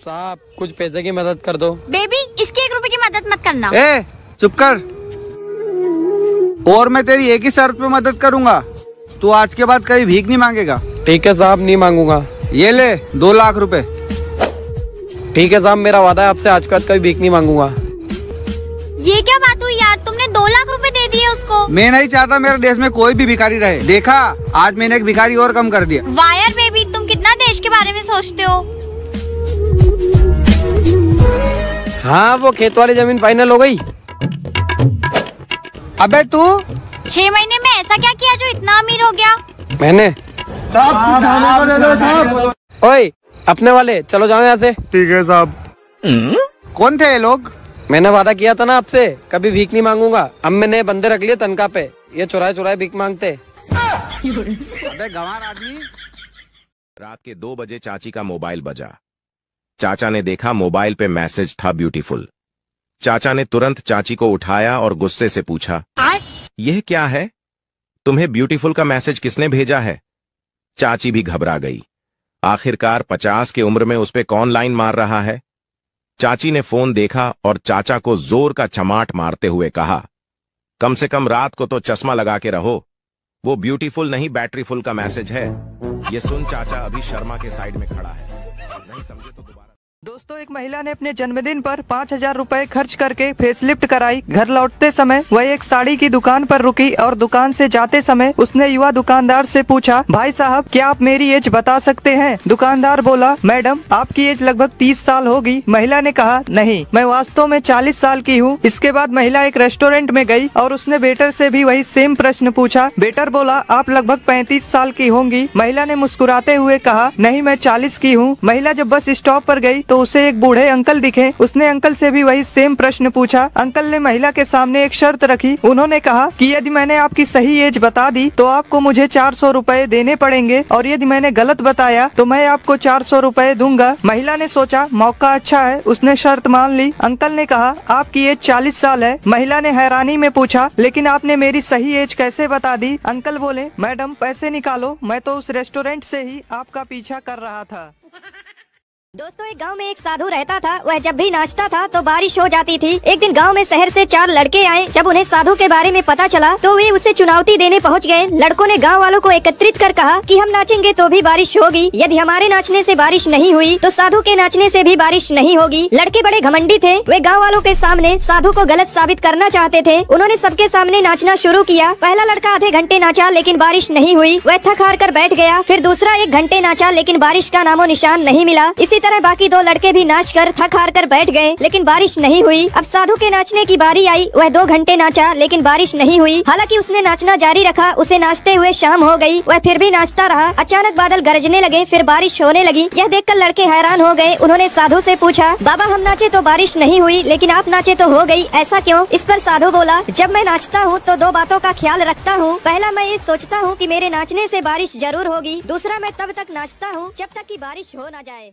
साहब कुछ पैसे की मदद कर दो। बेबी इसकी 1 रुपए की मदद मत करना। चुप कर। और मैं तेरी एक ही शर्त पे मदद करूंगा, तू आज के बाद कभी भीख नहीं मांगेगा। ठीक है साहब, नहीं मांगूंगा। ये ले 2 लाख रुपए। ठीक है साहब, मेरा वादा है आपसे आज के बाद कभी भीख नहीं मांगूंगा। ये क्या बात हुई यार, तुमने 2 लाख रुपए दे दिए उसको। मैं नहीं चाहता मेरे देश में कोई भी भिखारी रहे। देखा, आज मैंने एक भिखारी और कम कर दिया। वाह यार बेबी, तुम कितना देश के बारे में सोचते हो। हाँ, वो खेत वाली जमीन फाइनल हो गई। अबे तू 6 महीने में ऐसा क्या किया जो इतना अमीर हो गया। मैंने ओए अपने वाले चलो जाओ यहाँ से। ठीक है साहब। कौन थे ये लोग? मैंने वादा किया था ना आपसे, कभी भीख नहीं मांगूंगा। अब मैंने बंदे रख लिए तनख्वाह पे, ये चुराए चुराए भीख मांगते। अबे गंवार आदमी। रात के 2 बजे चाची का मोबाइल बजा। चाचा ने देखा मोबाइल पे मैसेज था ब्यूटीफुल। चाचा ने तुरंत चाची को उठाया और गुस्से से पूछा, यह क्या है? तुम्हें ब्यूटीफुल का मैसेज किसने भेजा है? चाची भी घबरा गई। आखिरकार 50 की उम्र में उस पे कौन लाइन मार रहा है? चाची ने फोन देखा और चाचा को जोर का चमाट मारते हुए कहा, कम से कम रात को तो चश्मा लगा के रहो। वो ब्यूटीफुल नहीं बैटरी फुल का मैसेज है। ये सुन चाचा अभी शर्मा के साइड में खड़ा है। नहीं समझे तो दोबारा। दोस्तों, एक महिला ने अपने जन्मदिन पर 5000 रुपए खर्च करके फेसलिफ्ट कराई। घर लौटते समय वह एक साड़ी की दुकान पर रुकी और दुकान से जाते समय उसने युवा दुकानदार से पूछा, भाई साहब क्या आप मेरी एज बता सकते हैं? दुकानदार बोला, मैडम आपकी एज लगभग 30 साल होगी। महिला ने कहा, नहीं मैं वास्तव में 40 साल की हूँ। इसके बाद महिला एक रेस्टोरेंट में गई और उसने वेटर से भी वही सेम प्रश्न पूछा। वेटर बोला, आप लगभग 35 साल की होंगी। महिला ने मुस्कुराते हुए कहा, नहीं मैं 40 की हूँ। महिला जब बस स्टॉप पर गई तो उसे एक बूढ़े अंकल दिखे। उसने अंकल से भी वही सेम प्रश्न पूछा। अंकल ने महिला के सामने एक शर्त रखी। उन्होंने कहा कि यदि मैंने आपकी सही एज बता दी तो आपको मुझे 400 रुपए देने पड़ेंगे और यदि मैंने गलत बताया तो मैं आपको 400 रुपए दूंगा। महिला ने सोचा मौका अच्छा है, उसने शर्त मान ली। अंकल ने कहा, आपकी एज 40 साल है। महिला ने हैरानी में पूछा, लेकिन आपने मेरी सही एज कैसे बता दी? अंकल बोले, मैडम पैसे निकालो, मैं तो उस रेस्टोरेंट से ही आपका पीछा कर रहा था। दोस्तों, एक गांव में एक साधु रहता था। वह जब भी नाचता था तो बारिश हो जाती थी। एक दिन गांव में शहर से 4 लड़के आए। जब उन्हें साधु के बारे में पता चला तो वे उसे चुनौती देने पहुंच गए। लड़कों ने गांव वालों को एकत्रित कर कहा कि हम नाचेंगे तो भी बारिश होगी, यदि हमारे नाचने से बारिश नहीं हुई तो साधु के नाचने से भी बारिश नहीं होगी। लड़के बड़े घमंडी थे। वे गाँव वालों के सामने साधु को गलत साबित करना चाहते थे। उन्होंने सबके सामने नाचना शुरू किया। पहला लड़का आधे घंटे नाचा लेकिन बारिश नहीं हुई। वह थक हार कर बैठ गया। फिर दूसरा 1 घंटे नाचा लेकिन बारिश का नामो निशान नहीं मिला। इसी तरह बाकी 2 लड़के भी नाचकर थक हार कर बैठ गए लेकिन बारिश नहीं हुई। अब साधु के नाचने की बारी आई। वह 2 घंटे नाचा लेकिन बारिश नहीं हुई। हालांकि उसने नाचना जारी रखा। उसे नाचते हुए शाम हो गई। वह फिर भी नाचता रहा। अचानक बादल गरजने लगे, फिर बारिश होने लगी। यह देखकर लड़के हैरान हो गए। उन्होंने साधु से पूछा, बाबा हम नाचे तो बारिश नहीं हुई लेकिन आप नाचे तो हो गई, ऐसा क्यों? इस पर साधु बोला, जब मैं नाचता हूँ तो 2 बातों का ख्याल रखता हूँ। पहला, मैं ये सोचता हूँ कि मेरे नाचने से बारिश जरूर होगी। दूसरा, मैं तब तक नाचता हूँ जब तक कि बारिश हो न जाए।